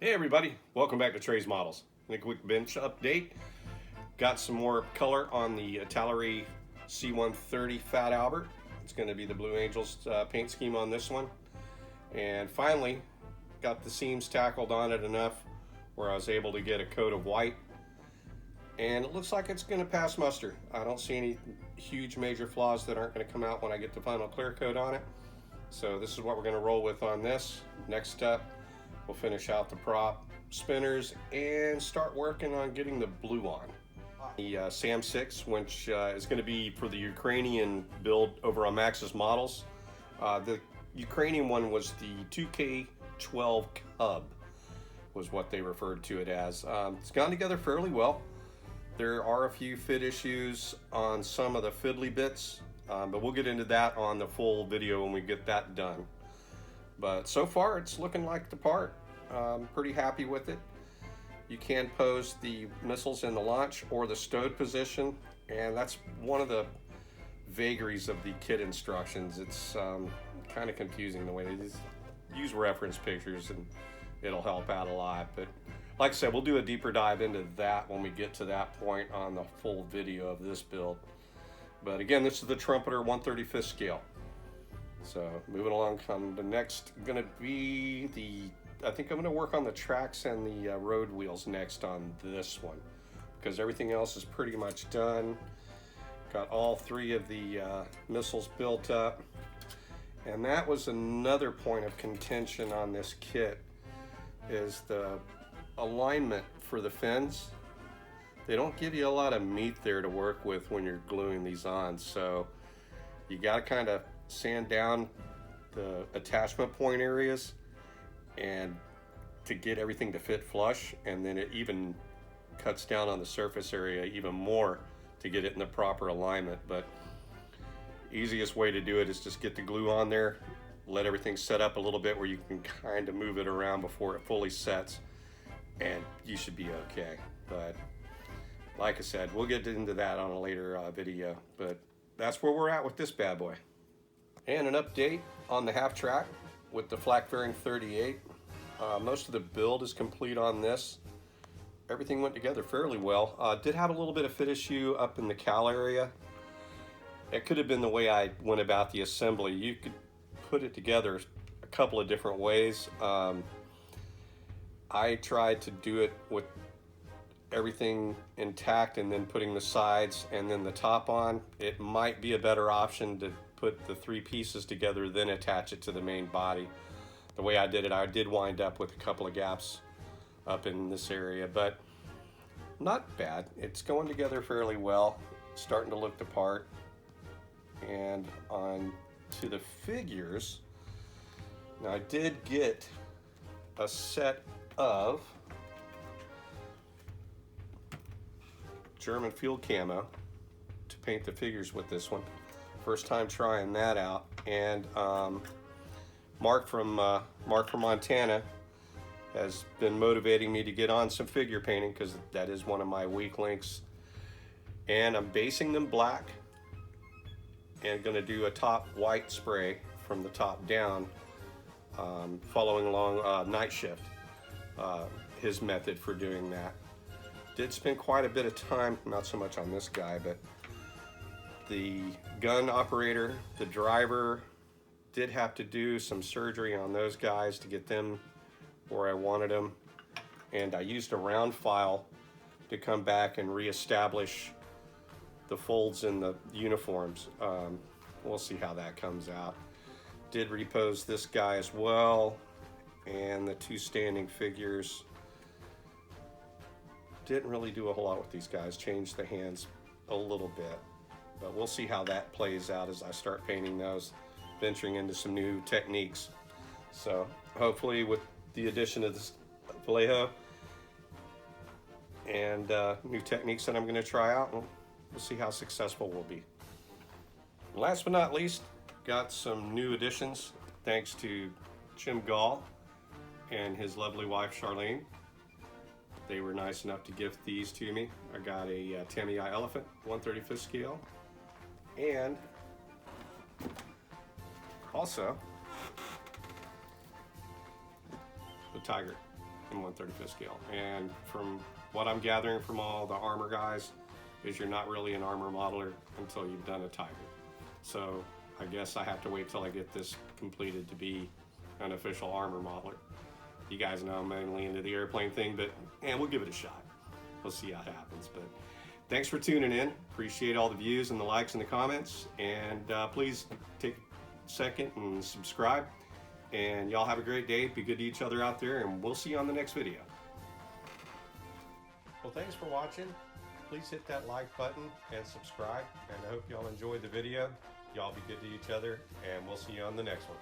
Hey everybody, welcome back to Trey's Models. A quick bench update. Got some more color on the Italeri C130 Fat Albert. It's going to be the Blue Angels paint scheme on this one. And finally, got the seams tackled on it enough where I was able to get a coat of white. And it looks like it's going to pass muster. I don't see any huge major flaws that aren't going to come out when I get the final clear coat on it. So this is what we're going to roll with on this. Next up, we'll finish out the prop spinners and start working on getting the blue on. The SAM6, which is going to be for the Ukrainian build over on Maxxis Models. The Ukrainian one was the 2K12 Cub, was what they referred to it as. It's gone together fairly well. There are a few fit issues on some of the fiddly bits, but we'll get into that on the full video when we get that done. But so far it's looking like the part. I'm pretty happy with it. You can pose the missiles in the launch or the stowed position, and that's one of the vagaries of the kit instructions. It's kind of confusing the way they use reference pictures, and it'll help out a lot. But like I said, we'll do a deeper dive into that when we get to that point on the full video of this build. But again, this is the Trumpeter 1/35th scale. So moving along, the next gonna be I think I'm gonna work on the tracks and the road wheels next on this one, because everything else is pretty much done. Got all three of the missiles built up, and that was another point of contention on this kit, is the alignment for the fins. They don't give you a lot of meat there to work with when you're gluing these on, so you got to kind of sand down the attachment point areas and to get everything to fit flush, and then it even cuts down on the surface area even more to get it in the proper alignment. But easiest way to do it is just get the glue on there, let everything set up a little bit where you can kind of move it around before it fully sets, and you should be okay. But like I said, we'll get into that on a later video, but that's where we're at with this bad boy. And an update on the half track with the Flak Fairing 38. Most of the build is complete on this. Everything went together fairly well. Did have a little bit of fit issue up in the cowl area. It could have been the way I went about the assembly. You could put it together a couple of different ways. I tried to do it with everything intact and then putting the sides and then the top on. It might be a better option to put the three pieces together, then attach it to the main body. The way I did it, I did wind up with a couple of gaps up in this area, but not bad. It's going together fairly well, starting to look the part. And on to the figures. Now I did get a set of German field camo to paint the figures with this one. First time trying that out, and Mark from Montana has been motivating me to get on some figure painting, because that is one of my weak links. And I'm basing them black and going to do a top white spray from the top down, following along Night Shift, his method for doing that. Did spend quite a bit of time, not so much on this guy, but the gun operator, the driver, did have to do some surgery on those guys to get them where I wanted them. And I used a round file to come back and reestablish the folds in the uniforms. We'll see how that comes out. Did repose this guy as well, and the two standing figures. Didn't really do a whole lot with these guys, changed the hands a little bit, but we'll see how that plays out as I start painting those, venturing into some new techniques. So hopefully with the addition of this Vallejo and new techniques that I'm going to try out, we'll see how successful we'll be. Last but not least, got some new additions thanks to Jim Gall and his lovely wife Charlene. They were nice enough to gift these to me. I got a Tamiya Elephant 1/35th scale, and also the Tiger. in 1/35 scale. And from what I'm gathering from all the armor guys, is you're not really an armor modeler until you've done a Tiger. So I guess I have to wait till I get this completed to be an official armor modeler. You guys know I'm mainly into the airplane thing, but we'll give it a shot. We'll see how it happens. But thanks for tuning in. Appreciate all the views and the likes and the comments. And please take a second and subscribe. And y'all have a great day. Be good to each other out there, and we'll see you on the next video. Well, thanks for watching. Please hit that like button and subscribe. And I hope y'all enjoyed the video. Y'all be good to each other, and we'll see you on the next one.